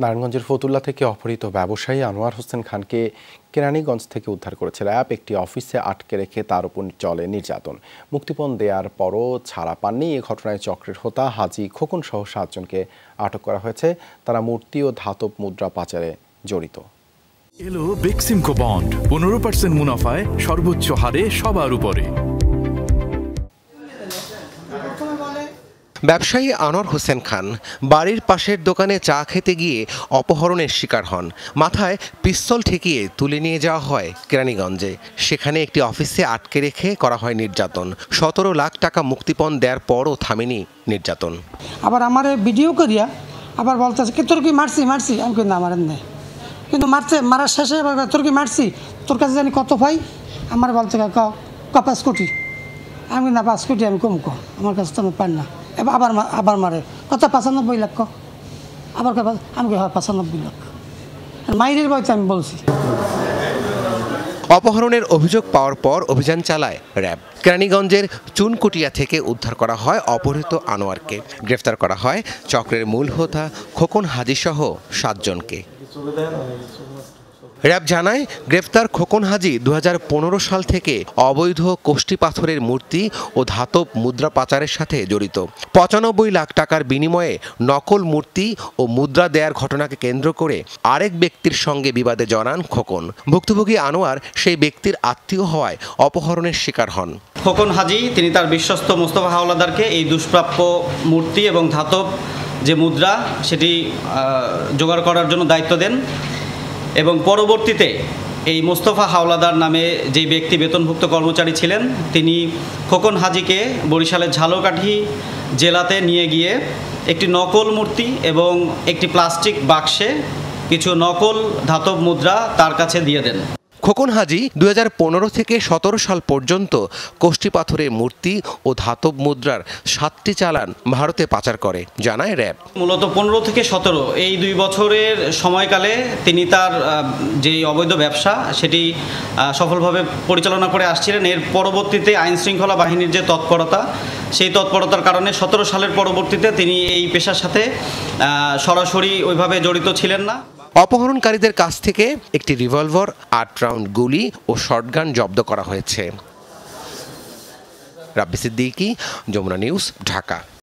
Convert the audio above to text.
নারায়ণগঞ্জের ফতুল্লা থেকে অপহৃত ব্যবসায়ী আনোয়ার হোসেন খানকে কেরানীগঞ্জ থেকে উদ্ধার করেছে র্যাব। একটি অফিসে আটকে রেখে তার উপর চলে নির্যাতন। মুক্তিপণ দেওয়ার পরও ছাড়া পাননি। এ ঘটনায় চক্রের হোতা হাজি খোকন সহ 7 জনকে আটক করা হয়েছে। তারা মূর্তি ও ধাতব মুদ্রা পাচারে জড়িত। এলো বেক্সিমকো বন্ড 15% মুনাফায় সর্বোচ্চ হারে সবার উপরে। ব্যবসায়ী আনোয়ার হোসেন খান বাড়ির পাশের দোকানে চা খেতে গিয়ে অপহরণের শিকার হন। মাথায় পিস্তল ঠেকিয়ে তুলে নিয়ে যাওয়া হয় কেরানীগঞ্জে। সেখানে একটি অফিসে আটকে রেখে করা হয় নির্যাতন। 17 লাখ টাকা মুক্তিপণ দেওয়ার পরও থামেনি নির্যাতন। আবার আমার ভিডিও করিয়া আবার বলতেছে কি তোর কি মারছি আমি কিন্তু আমার নেই, কিন্তু মারার শেষে তোর কি মারছি, তোর কাছে জানি কত পাই, আমার বলতে 5 কোটি। আমি না 5 কোটি আমি কম আমার কাছে তো আমি পাই না। আবার মারে কত 95 লাখ, আবার আমি 95 লাখ মাইরের বয়সে আমি বলছি। অপহরণের অভিযোগ পাওয়ার পর অভিযান চালায় র্যাব। কেরানীগঞ্জের চুনকুটিয়া থেকে উদ্ধার করা হয় অপহৃত আনোয়ারকে। গ্রেফতার করা হয় চক্রের মূল হোতা খোকন হাজি সহ 7 জনকে। র্যাব জানায়, গ্রেফতার খোকন হাজি 2015 সাল থেকে অবৈধ কোষ্ঠী পাথরের মূর্তি ও ধাতব মুদ্রা পাচারের সাথে জড়িত। 95 লাখ টাকার বিনিময়ে নকল মূর্তি ও মুদ্রা দেয়ার ঘটনাকে কেন্দ্র করে আরেক ব্যক্তির সঙ্গে বিবাদে জড়ান খোকন। ভুক্তভোগী আনোয়ার সেই ব্যক্তির আত্মীয় হওয়ায় অপহরণের শিকার হন। খোকন হাজি তিনি তার বিশ্বস্ত মোস্তফা হাওলাদারকে এই দুষ্প্রাপ্য মূর্তি এবং ধাতব যে মুদ্রা সেটি জোগাড় করার জন্য দায়িত্ব দেন এবং পরবর্তীতে এই মোস্তফা হাওলাদার নামে যে ব্যক্তি বেতনভুক্ত কর্মচারী ছিলেন তিনি খোকন হাজিকে বরিশালের ঝালকাঠি জেলাতে নিয়ে গিয়ে একটি নকল মূর্তি এবং একটি প্লাস্টিক বাক্সে কিছু নকল ধাতব মুদ্রা তার কাছে দিয়ে দেন। খোকন হাজি 2015 থেকে 17 সাল পর্যন্ত কোষ্ঠী পাথরের মূর্তি ও ধাতব মুদ্রার 7টি চালান ভারতে পাচার করে, জানায় র্যাব। মূলত 15 থেকে 17 এই 2 বছরের সময়কালে তিনি তার যে অবৈধ ব্যবসা সেটি সফলভাবে পরিচালনা করে আসছিলেন। এর পরবর্তীতে আইন শৃঙ্খলা বাহিনীর যে তৎপরতা, সেই তৎপরতার কারণে 17 সালের পরবর্তীতে তিনি এই পেশার সাথে সরাসরি ওইভাবে জড়িত ছিলেন না। অপহরণকারীদের কাছ থেকে একটি রিভলভার, 8 রাউন্ড গুলি ও শটগান জব্দ করা হয়েছে। রাব্বি সিদ্দিকী, যমুনা নিউজ, ঢাকা।